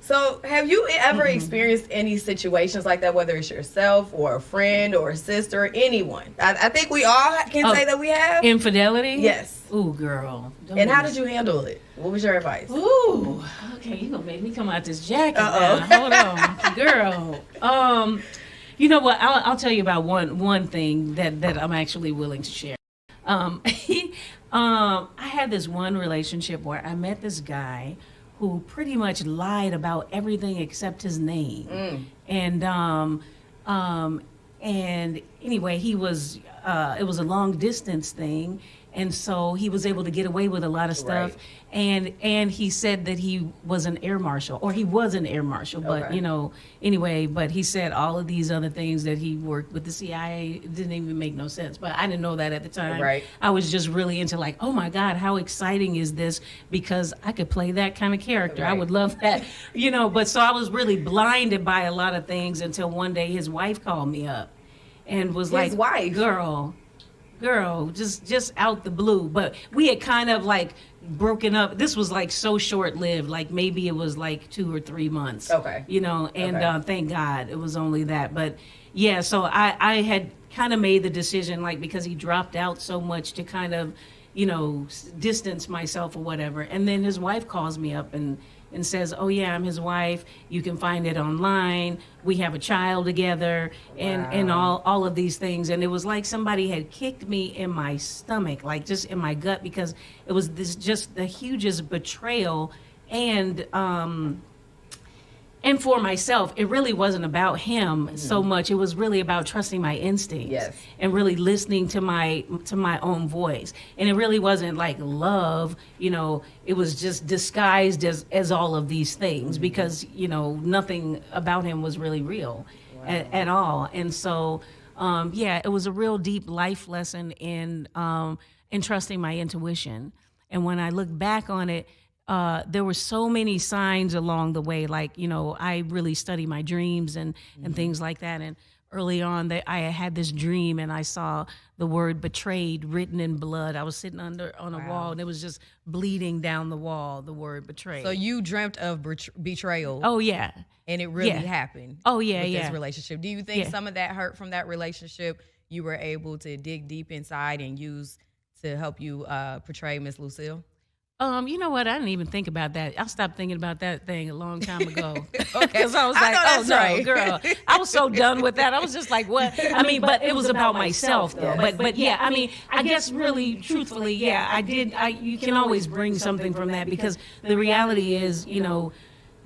So, have you ever experienced any situations like that, whether it's yourself or a friend or a sister or anyone? I think we all can say that we have. Infidelity? Yes. Ooh, girl. And how did you handle it? What was your advice? Ooh, okay, you gonna make me come out this jacket now. Hold on, girl. You know what? I'll tell you about one thing that I'm actually willing to share. I had this one relationship where I met this guy who pretty much lied about everything except his name. And anyway, he was it was a long distance thing, and so he was able to get away with a lot of stuff. Right. And he said that he was an air marshal, or he was an air marshal, but you know, anyway, but he said all of these other things, that he worked with the CIA. It didn't even make no sense, but I didn't know that at the time. Right. I was just really into like, oh my God, how exciting is this? Because I could play that kind of character. Right. I would love that, you know, but so I was really blinded by a lot of things until one day his wife called me up and was like, wife? Girl, just out the blue. But we had kind of like broken up. This was like so short lived, like maybe it was like 2 or 3 months. Okay. You know, and thank God it was only that. But yeah, so I had kind of made the decision, like, because he dropped out so much, to kind of, you know, distance myself or whatever. And then his wife calls me up and says, oh yeah, I'm his wife. You can find it online. We have a child together, and all of these things. And it was like somebody had kicked me in my stomach, like just in my gut, because it was just the hugest betrayal. And for myself, it really wasn't about him so much. It was really about trusting my instincts and really listening to my own voice. And it really wasn't like love, you know, it was just disguised as all of these things, because, you know, nothing about him was really real at all. And so, yeah, it was a real deep life lesson in trusting my intuition. And when I look back on it, there were so many signs along the way. Like, you know, I really study my dreams and things like that. And early on, I had this dream, and I saw the word betrayed written in blood. I was sitting on a wall, and it was just bleeding down the wall, the word betrayed. So you dreamt of betrayal. Oh, yeah. And it really happened. Oh, yeah, with yeah. this relationship. Do you think some of that hurt from that relationship you were able to dig deep inside and use to help you portray Miss Lucille? You know what? I didn't even think about that. I stopped thinking about that thing a long time ago. Okay. Because I was like, oh, no, girl. I was so done with that. I was just like, what? I mean, but it was about myself, though. But yeah, I mean, I guess really, truthfully, yeah, I did. You can always bring something from that, because the reality is, you know,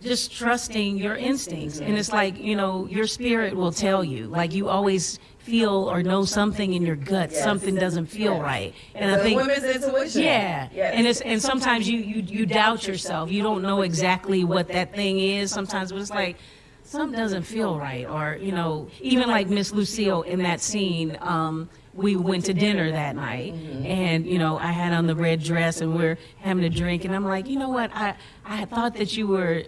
just trusting your instincts. And it's like, you know, your spirit will tell you. Like, you always feel or know something in your gut. Something doesn't feel right. And I think women's intuition. And sometimes you doubt yourself. You don't know exactly what that thing is sometimes, but it's like something doesn't feel right. Or, you know, even like Miss Lucille in that scene, we went to dinner that night, and, you know, I had on the red dress, and we're having a drink, and I'm like, you know what, I thought that you were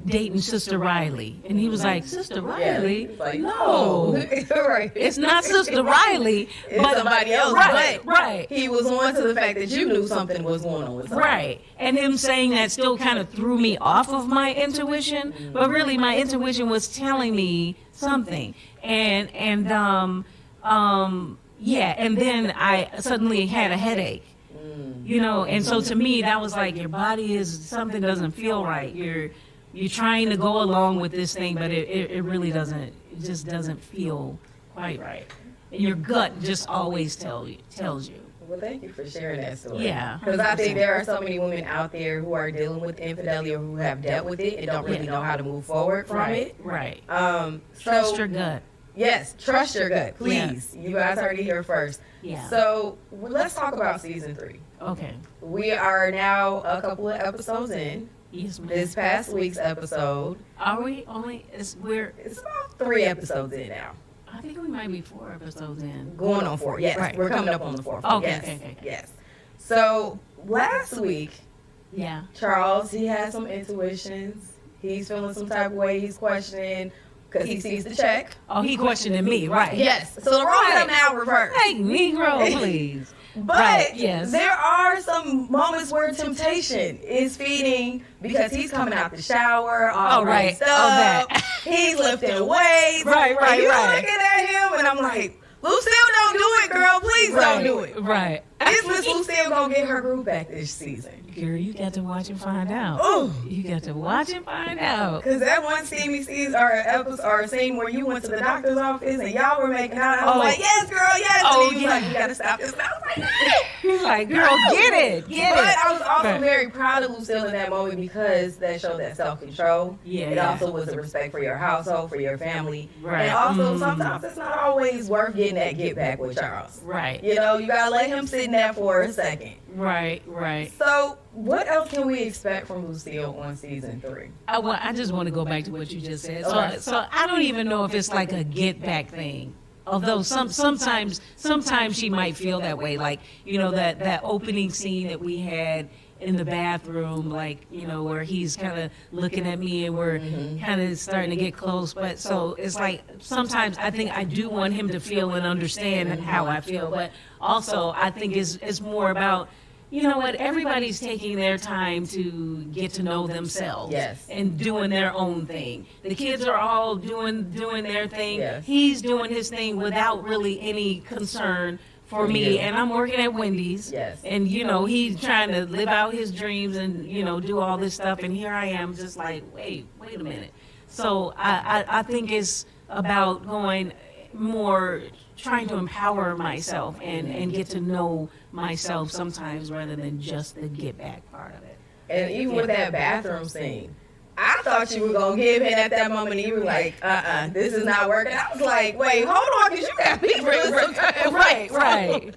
dating Sister Riley. And he was like, Sister Riley? Like, no. Right. It's not Sister Riley. It's but somebody else. Right. He was on to the fact that you knew something was going on with somebody. Right. And him saying that still kind of threw me off of my intuition. But really, my intuition was telling me something. And then I suddenly had a headache. You know, and so to me, that was like, your body is, something doesn't feel right. You're trying to go along with this thing, but it really doesn't. It just doesn't feel quite right. And your gut just always tells you. Well, thank you for sharing that story. Yeah. Because I think there are so many women out there who are dealing with infidelity or who have dealt with it and don't really know how to move forward from it. Right. Trust your gut. Yes, trust your gut, please. Yeah. You guys heard it here first. Yeah. So let's talk about season 3. Okay. We are now a couple of episodes in. Yes, ma'am. This past week's episode. Are we only? It's about 3 episodes in now. I think we might be 4 episodes in. Going on 4. Yes, right. We're coming up on the 4th. Okay, yes. okay. Yes. So last week, yeah, Charles, he had some intuitions. He's feeling some type of way. He's questioning because he sees the check. Oh, he questioning me, right? Yes. So the roles are now reversed. Hey, Negro, please. But yes. there are some moments where temptation is feeding because he's coming out the shower, all right, up. He's lifting weights. Right. You looking at him, and I'm like, Lucille, don't do it, girl. Please don't do it. Right. Is Miss Lucille gonna get her groove back this season? Girl, you got to watch and find out. Oh, you got to watch and find out. Because that one steamy season or episode or scene where you went to the doctor's office and y'all were making out, I was like, yes, girl, yes. And he was like, you gotta stop this. And I was like, no. He's like, girl, get it. But I was also very proud of Lucille in that moment because that showed that self-control. Yeah. It also was a respect for your household, for your family. Right. And also sometimes it's not always worth getting that get back with Charles. Right. You know, you gotta let him sit in that for a second. Right. So what else can we expect from Lucille on season 3? I just want to go back to what you just said. Okay. So I don't even know if it's like a get back thing. Although sometimes she might feel that way, like, you know, that opening scene that we had in the bathroom, like, you know, where he's kind of looking at me and we're kind of starting to get close. But so it's like sometimes I think I do want him to feel and understand how I feel. But also I think it's more about, you know what, everybody's taking their time to get to know themselves. Yes. And doing their own thing. The kids are all doing their thing. Yes. He's doing his thing without really any concern for me. And I'm working at Wendy's. Yes. And, you know, he's trying to live out his dreams and, you know, do all this stuff. And here I am just like, wait a minute. So I think it's about going more, trying to empower myself and get to know myself sometimes rather than just the get back part of it. And even with that bathroom scene, I thought you were going to give in at that moment and you were like, this is not working. I was like, wait, hold on, because you got me bringing some kind of Right. But,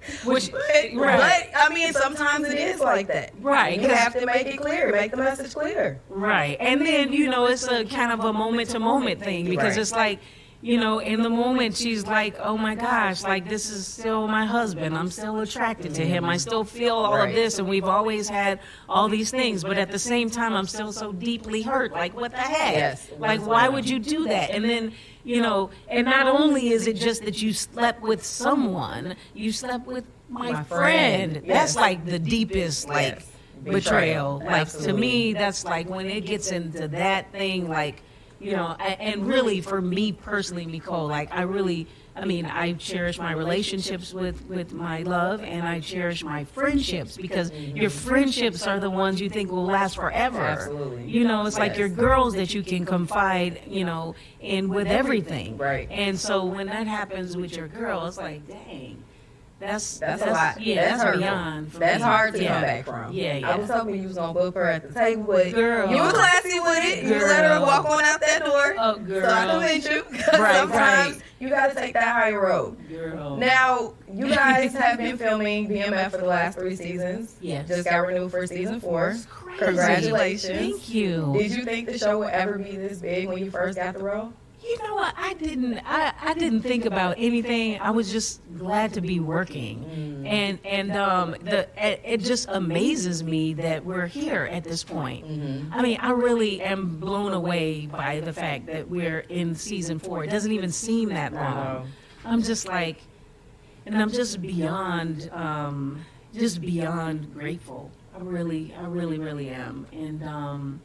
I mean, sometimes it is like that. Right. You have to make it clear, make the message clear. Right. And then, you know, it's a kind of a moment-to-moment thing because it's like, you know, in the moment she's like, oh my gosh, like this is still my husband. I'm still attracted to him. I still feel all of this and we've always had all these things. But at the same time, I'm still so deeply hurt. Like, what the heck? Yes. Like, why would you do that? And then, you know, and not only is it just that you slept with someone, you slept with my friend. Yes. That's like the deepest, like, betrayal. Like, Absolutely. to me, that's like when it gets into that thing, like, you know, and really for me personally, Michole, like I cherish my relationships with my love and I cherish my friendships because your friendships are the ones you think will last forever. Absolutely. You know, it's like your girls that you can confide, you know, in with everything. Right. And so when that happens with your girl, it's like, dang. That's a lot. Yeah, that's hurtful. beyond. That's hard to come back from. Yeah. I was hoping you was gonna book her at the table, but Girl. you were classy with it. You let her walk on out that door. Oh, girl. So I commend you. Sometimes you gotta take that higher road. Girl. Now, you guys have been filming BMF for the last 3 seasons. Yes. Just got renewed for season 4. Crazy. Congratulations. Thank you. Did you think the show would ever be this big when you first got the role? You know what? I didn't think about anything. I was just glad to be working, and it just amazes me that we're here at this point. I mean, I really am blown away by the fact that we're in season 4. It doesn't even seem that long. I'm just like, and I'm just beyond grateful. I really am, and.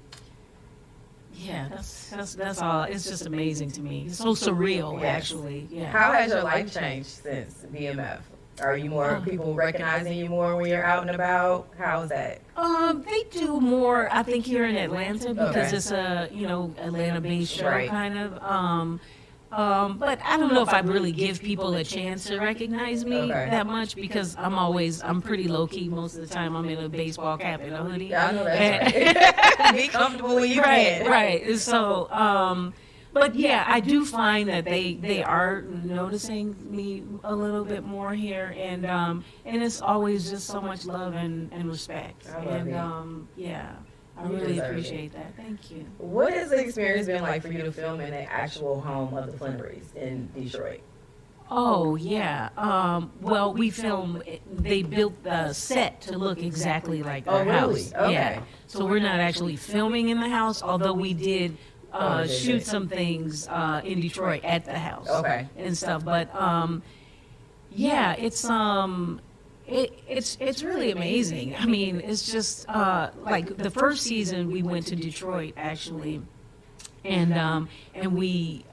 Yeah, that's all. It's just amazing to me. It's so surreal, actually. Yeah. How has your life changed since BMF? Are you more people recognizing you more when you're out and about? How's that? They do more, I think, here in Atlanta because it's a Atlanta-based show kind of. But I don't know if I really give people a chance to recognize me that much because I'm pretty low key most of the time. I'm in a baseball cap and a hoodie. Yeah, I know that's right. Be comfortable when you can. Right. So, but yeah, I do find that they are noticing me a little bit more here, and it's always just so much love and respect. I really appreciate that. Thank you. What has the experience been like for you to film in the actual home of the Flenorys in Detroit? Oh, yeah. Well, we filmed, they built the set to look exactly like our house. Okay. Yeah. So we're not actually filming in the house, although we did shoot some things in Detroit at the house. Okay. And stuff. But, yeah, it's It's really amazing. I mean, it's just like the first season we went to Detroit actually, and we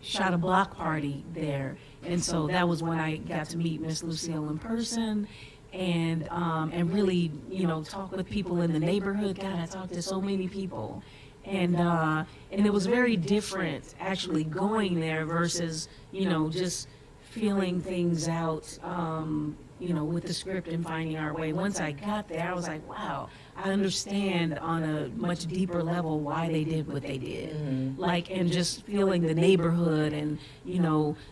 shot a block party there, and so that was when I got to meet Miss Lucille in person, and really talk with people in the neighborhood. God, I talked to so many people. And it was very different actually going there versus just feeling things out with the script and finding our way. Once I got there, I was like, wow, I understand on a much deeper level why they did what they did. Mm-hmm. Like, and just feeling the neighborhood and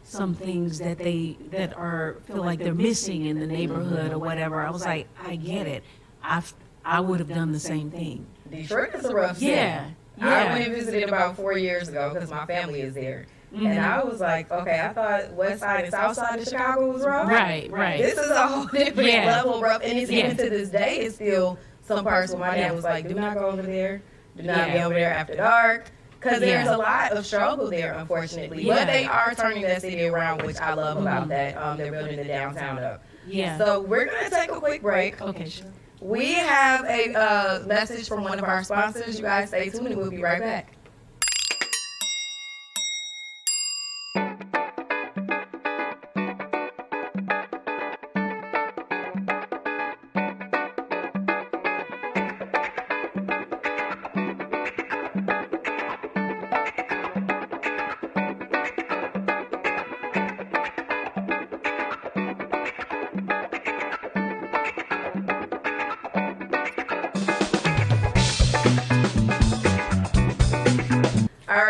some things that feel like they're missing in the neighborhood or whatever. I was like, I get it. I would have done the same thing. Detroit is a rough city. Yeah. I went and visited about 4 years ago because my family is there. Mm-hmm. And I was like, okay, I thought West Side and South Side of Chicago was rough. Right. This is a whole different level of rough. And it's even to this day, it's still some parts where my dad was like, do not go over there. Do not be over there after dark. Because there's a lot of struggle there, unfortunately. But they are turning that city around, which I love about that. They're building the downtown up. Yeah. So we're going to take a quick break. Okay, sure. We have a message from one of our sponsors. You guys stay tuned and we'll be right back.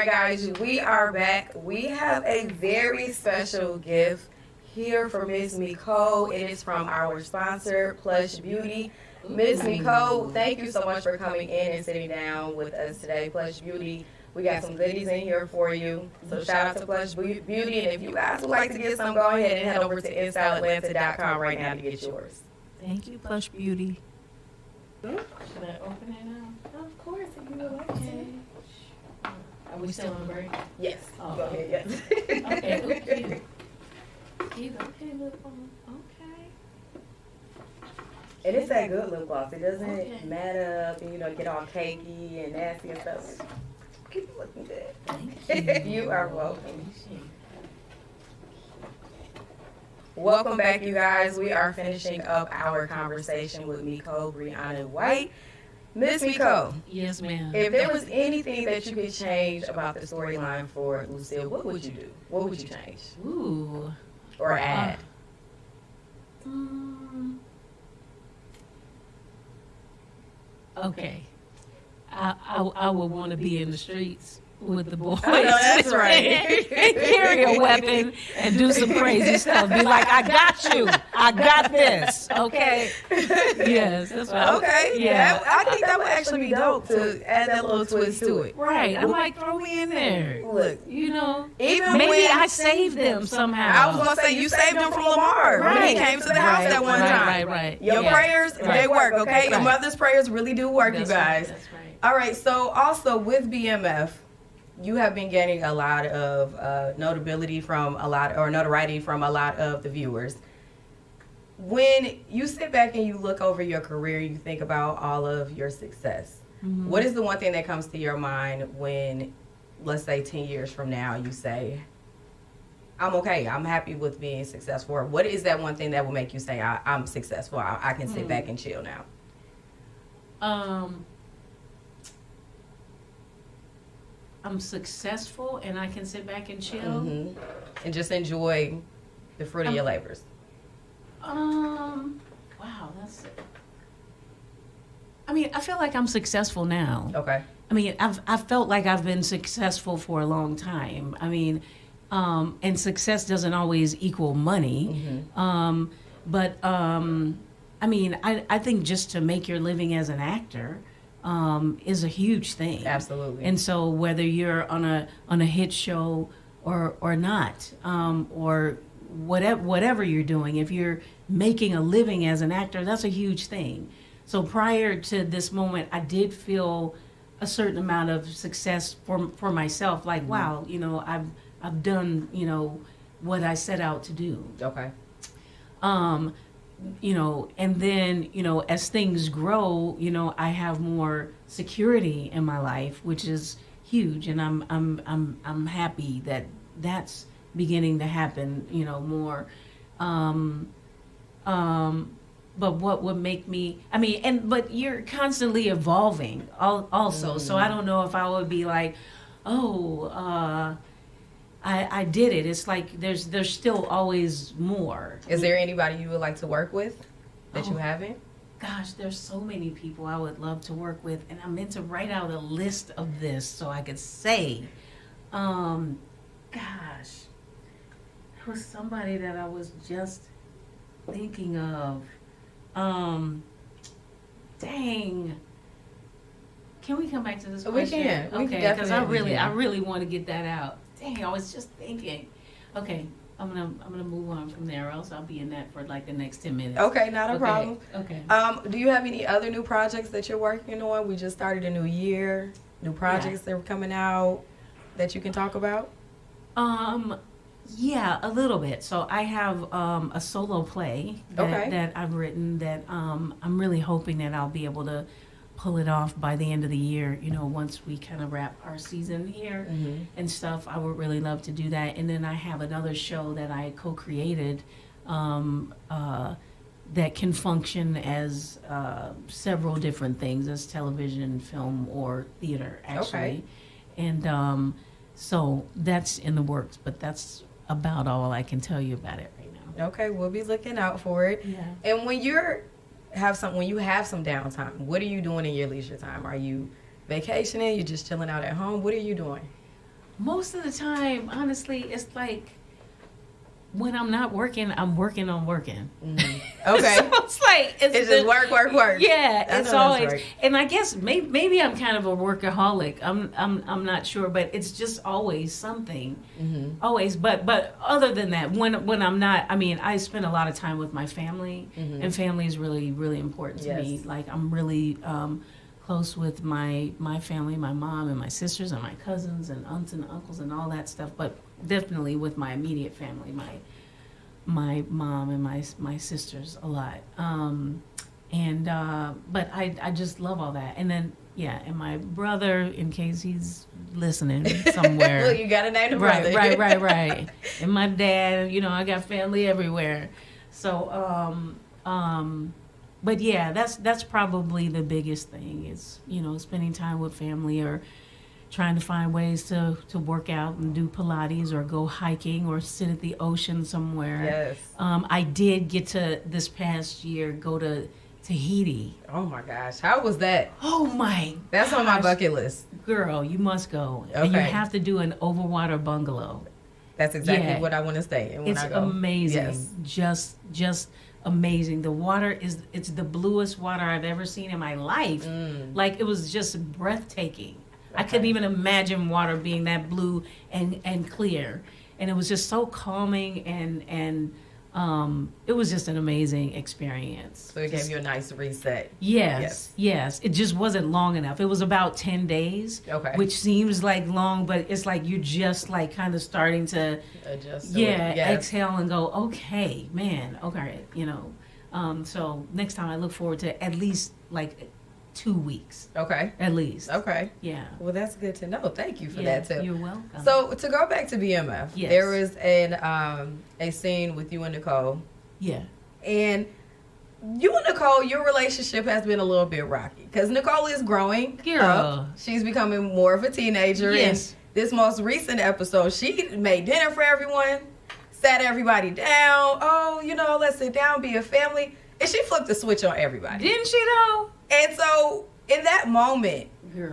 Guys, we are back. We have a very special gift here for Miss Michole. It is from our sponsor, Plush Beauty. Miss Michole, thank you so much for coming in and sitting down with us today. Plush Beauty, we got some goodies in here for you. So shout out to Plush Beauty. And if you guys would like to get some, go ahead and head over to InStyleAtlanta.com right now to get yours. Thank you, Plush Beauty. Should I open it now? Of course, if you would like to. Are we still on break? Yes. Oh. Go ahead, yes. Okay, okay. Okay, lip balm. Okay. And it's that good lip gloss. It doesn't mat up and, get all cakey and nasty and stuff. Keep looking good. Thank you. You are welcome. Welcome back, you guys. We are finishing up our conversation with Michole Briana White. Miss Michole. Yes, ma'am. If there was anything that you could change about the storyline for Lucille, what would you do? What would you change? Ooh. Or add? Okay. I would want to be in the streets with the boys. I know that's right. And carry a weapon and do some crazy stuff. Be like, I got you. I got this. Okay. Yes, that's right. Okay. Yeah. I think that would actually be dope to add that little twist to it. Right. I'm like, throw me in there. Look, even maybe I saved them somehow. I was gonna say you saved them from Lamar when he came to the house that one time. Right. Your prayers, they work. Okay. Your mother's prayers really do work, you guys. That's right. All right. So also with BMF. You have been getting a lot of notoriety from a lot of the viewers. When you sit back and you look over your career, you think about all of your success. Mm-hmm. What is the one thing that comes to your mind when, let's say 10 years from now, you say, I'm okay, I'm happy with being successful? What is that one thing that will make you say, I'm successful, I can sit back and chill now? I'm successful and I can sit back and chill. Mm-hmm. And just enjoy the fruit of your labors. Wow, that's it. I mean, I feel like I'm successful now. Okay. I mean, I've felt like I've been successful for a long time. I mean, and success doesn't always equal money. Mm-hmm. But I mean, I think just to make your living as an actor is a huge thing. Absolutely. And so whether you're on a hit show or not, or whatever you're doing, if you're making a living as an actor, that's a huge thing. So prior to this moment, I did feel a certain amount of success for myself. Like, mm-hmm. Wow, I've done, what I set out to do. Okay. and then, as things grow, I have more security in my life, which is huge. And I'm happy that that's beginning to happen, more. But what would make me, but you're constantly evolving also. So I don't know if I would be like, I did it. It's like there's still always more. Is there anybody you would like to work with that you haven't? Gosh, there's so many people I would love to work with, and I meant to write out a list of this so I could say. Gosh, there was somebody that I was just thinking of. Dang. Can we come back to this question? We can. Okay, because I really want to get that out. Dang, I was just thinking. Okay, I'm gonna move on from there, or else I'll be in that for like the next 10 minutes. Okay, not a problem. Okay. Do you have any other new projects that you're working on? We just started a new year. New projects that are coming out that you can talk about? Yeah, a little bit. So I have a solo play that I've written that I'm really hoping that I'll be able to pull it off by the end of the year, once we kind of wrap our season here and stuff. I would really love to do that. And then I have another show that I co-created that can function as several different things, as television, film, or theater, actually. And so that's in the works, but that's about all I can tell you about it right now. Okay, we'll be looking out for it. Yeah. And when you have some downtime, what are you doing in your leisure time? Are you vacationing? You just chilling out at home? What are you doing? Most of the time, honestly, it's like when I'm not working, I'm working on working. Okay. So it's like it's just work. Yeah, it's always. Right. And I guess maybe I'm kind of a workaholic. I'm not sure, but it's just always something. Always. But other than that, when I'm not, I spend a lot of time with my family, and family is really, really important to me. Like I'm really close with my family, my mom and my sisters and my cousins and aunts and uncles and all that stuff. But definitely with my immediate family, my mom and my sisters a lot. But I just love all that. And then and my brother, in case he's listening somewhere. Well, you gotta name the brother. Right. And my dad, I got family everywhere. So but yeah, that's probably the biggest thing is, spending time with family or trying to find ways to work out and do Pilates or go hiking or sit at the ocean somewhere. Yes. I did get to, this past year, go to Tahiti. Oh my gosh. How was that? Oh my That's on my bucket list. Girl, you must go. Okay. And you have to do an overwater bungalow. That's exactly what I want to stay in when I go. It's amazing. Yes. Just amazing. The water it's the bluest water I've ever seen in my life. Like it was just breathtaking. I couldn't even imagine water being that blue and clear. And it was just so calming and it was just an amazing experience. So it gave you a nice reset. Yes. It just wasn't long enough. It was about 10 days, which seems like long, but it's like you're just like kind of starting to adjust. Exhale and go, okay, man, okay, so next time I look forward to at least like 2 weeks. Okay. At least. Okay. Yeah. Well, that's good to know. Thank you for that too. You're welcome. So to go back to BMF, there was a scene with you and Nicole. Yeah. And you and Nicole, your relationship has been a little bit rocky because Nicole is growing. Girl. She's becoming more of a teenager. Yes. And this most recent episode, she made dinner for everyone, sat everybody down. Oh, let's sit down, be a family. And she flipped the switch on everybody. Didn't she though? And so in that moment,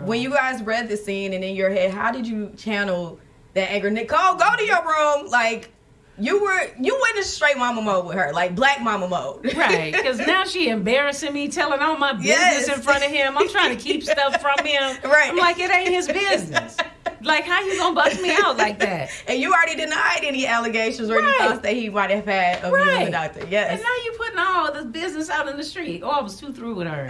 when you guys read the scene and in your head, how did you channel that anger? Nicole, go to your room. Like, you went in straight mama mode with her, like black mama mode. Right, because now she embarrassing me, telling all my business in front of him. I'm trying to keep stuff from him. Right. I'm like, it ain't his business. Like, how you gonna bust me out like that? And you already denied any allegations or any thoughts that he might have had of you and the doctor. Yes. And now you putting all this business out in the street. Oh, I was too through with her.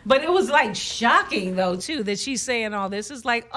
But it was like shocking though too that she's saying all this. It's like,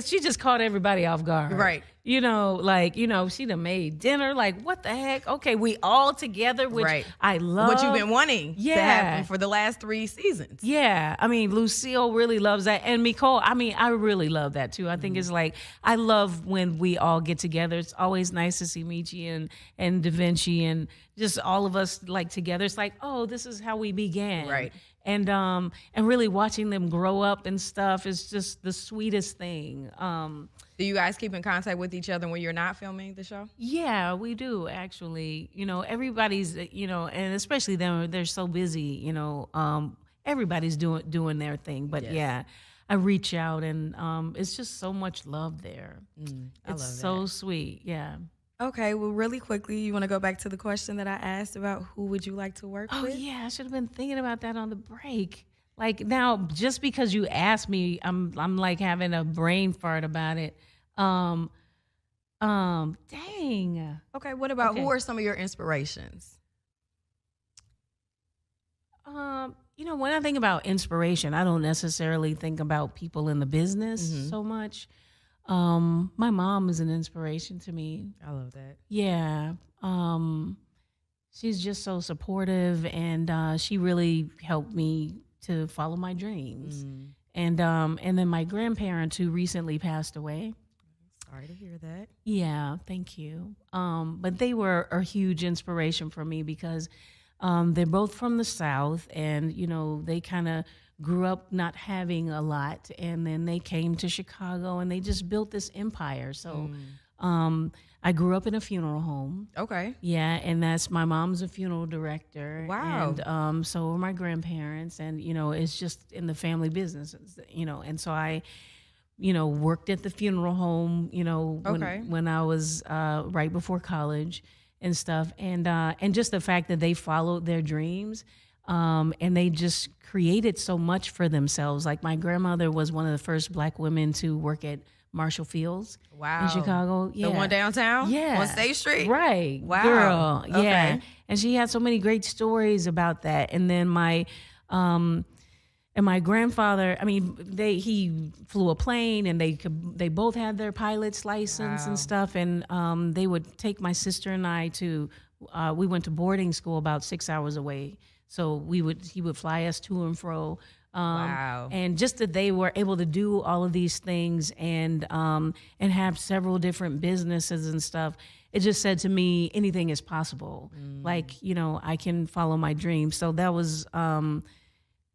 she just caught everybody off guard. Right. You know, like, you know, she done made dinner. Like, what the heck? Okay, we all together, which I love. What you've been wanting to happen for the last 3 seasons. Yeah. I mean, Lucille really loves that. And Michole, I mean, I really love that too. I think it's like, I love when we all get together. It's always nice to see Michi and Da Vinci and just all of us like together. It's like, oh, this is how we began. Right. And really watching them grow up and stuff is just the sweetest thing. Do you guys keep in contact with each other when you're not filming the show? Yeah, we do actually. You know, everybody's, you know, and especially them, they're so busy, you know, everybody's doing their thing. But yeah, I reach out and it's just so much love there. It's so sweet. Yeah. Okay, well, really quickly, you want to go back to the question that I asked about who would you like to work with? Oh, yeah, I should have been thinking about that on the break. Like, now, just because you asked me, I'm like having a brain fart about it. Dang. Okay, what about, who are some of your inspirations? You know, when I think about inspiration, I don't necessarily think about people in the business so much. My mom is an inspiration to me. I love that. Yeah. She's just so supportive, and she really helped me to follow my dreams. And then my grandparents, who recently passed away. Sorry to hear that. Yeah, thank you. But they were a huge inspiration for me because they're both from the South, and, you know, they kind of grew up not having a lot, and then they came to Chicago and they just built this empire. So I grew up in a funeral home. Okay. Yeah, and that's, my mom's a funeral director. Wow. And so are my grandparents, and, you know, it's just in the family business, you know, and so I, you know, worked at the funeral home, you know, when I was right before college and stuff, and just the fact that they followed their dreams. And they just created so much for themselves. Like, my grandmother was one of the first Black women to work at Marshall Fields in Chicago. Yeah. The one downtown? Yeah. On State Street? Right. Wow. Girl. Yeah. Okay. And she had so many great stories about that. And then my grandfather, I mean, he flew a plane, and they both had their pilot's license and stuff. And they would take my sister and I to, we went to boarding school about 6 hours away. So he would fly us to and fro. And just that they were able to do all of these things and have several different businesses and stuff. It just said to me, anything is possible. Like, you know, I can follow my dreams. So that was,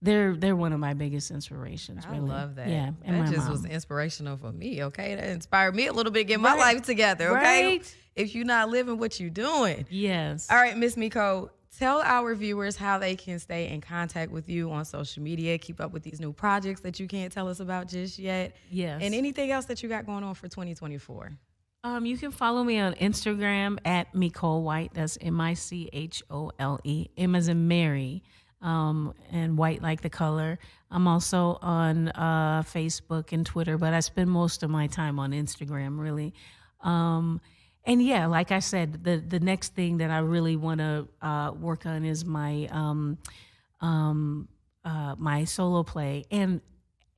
they're one of my biggest inspirations. I really. love that. Yeah, and that just was inspirational for me. Okay, that inspired me a little bit to get my life together. Okay, if you're not living what you're doing. Yes. All right, Miss Michole, tell our viewers how they can stay in contact with you on social media, keep up with these new projects that you can't tell us about just yet. Yes. And anything else that you got going on for 2024. You can follow me on Instagram at Michole White. That's Michole. M as in Mary, and white like the color. I'm also on Facebook and Twitter, but I spend most of my time on Instagram, really. And yeah, like I said, the next thing that I really want to work on is my my solo play, and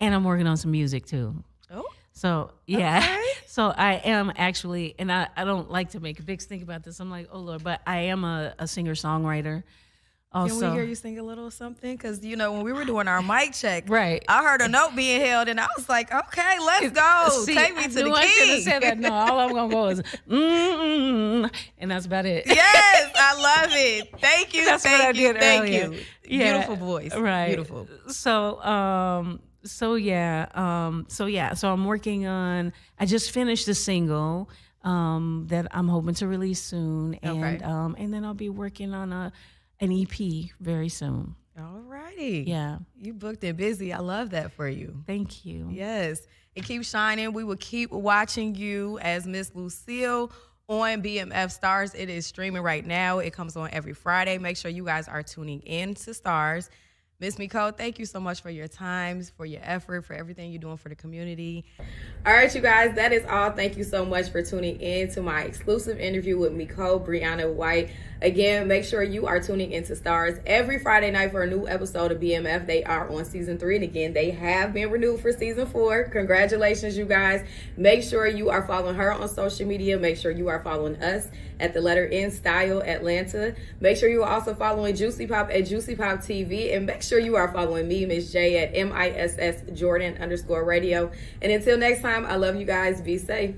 I'm working on some music too. Oh, so yeah, okay. So I am actually, and I don't like to make a big stink about this. I'm like, oh Lord, but I am a singer-songwriter. Also, can we hear you sing a little something? Because, you know, when we were doing our mic check, right, I heard a note being held, and I was like, okay, let's go. See, take me to the key. I should have said that. No, all I'm going to go is, and that's about it. Yes, I love it. Thank you. That's thank what you, I did thank earlier. you. Yeah. Beautiful voice. Right. Beautiful. So I'm working on, I just finished a single that I'm hoping to release soon. And then I'll be working on an EP very soon. All righty. Yeah. You booked and busy. I love that for you. Thank you. Yes. And keep shining. We will keep watching you as Miss Lucille on BMF Starz. It is streaming right now. It comes on every Friday. Make sure you guys are tuning in to Starz. Miss Michole, thank you so much for your time, for your effort, for everything you're doing for the community. All right, you guys, that is all. Thank you so much for tuning in to my exclusive interview with Michole Briana White. Again, make sure you are tuning into Starz every Friday night for a new episode of BMF. They are on season 3, and again, they have been renewed for season 4. Congratulations, you guys. Make sure you are following her on social media. Make sure you are following us at the letter N Style Atlanta. Make sure you are also following JuicyPop at JuicyPop TV, and make sure you are following me, Miss J, at MISS Jordan _radio. And until next time, I love you guys. Be safe.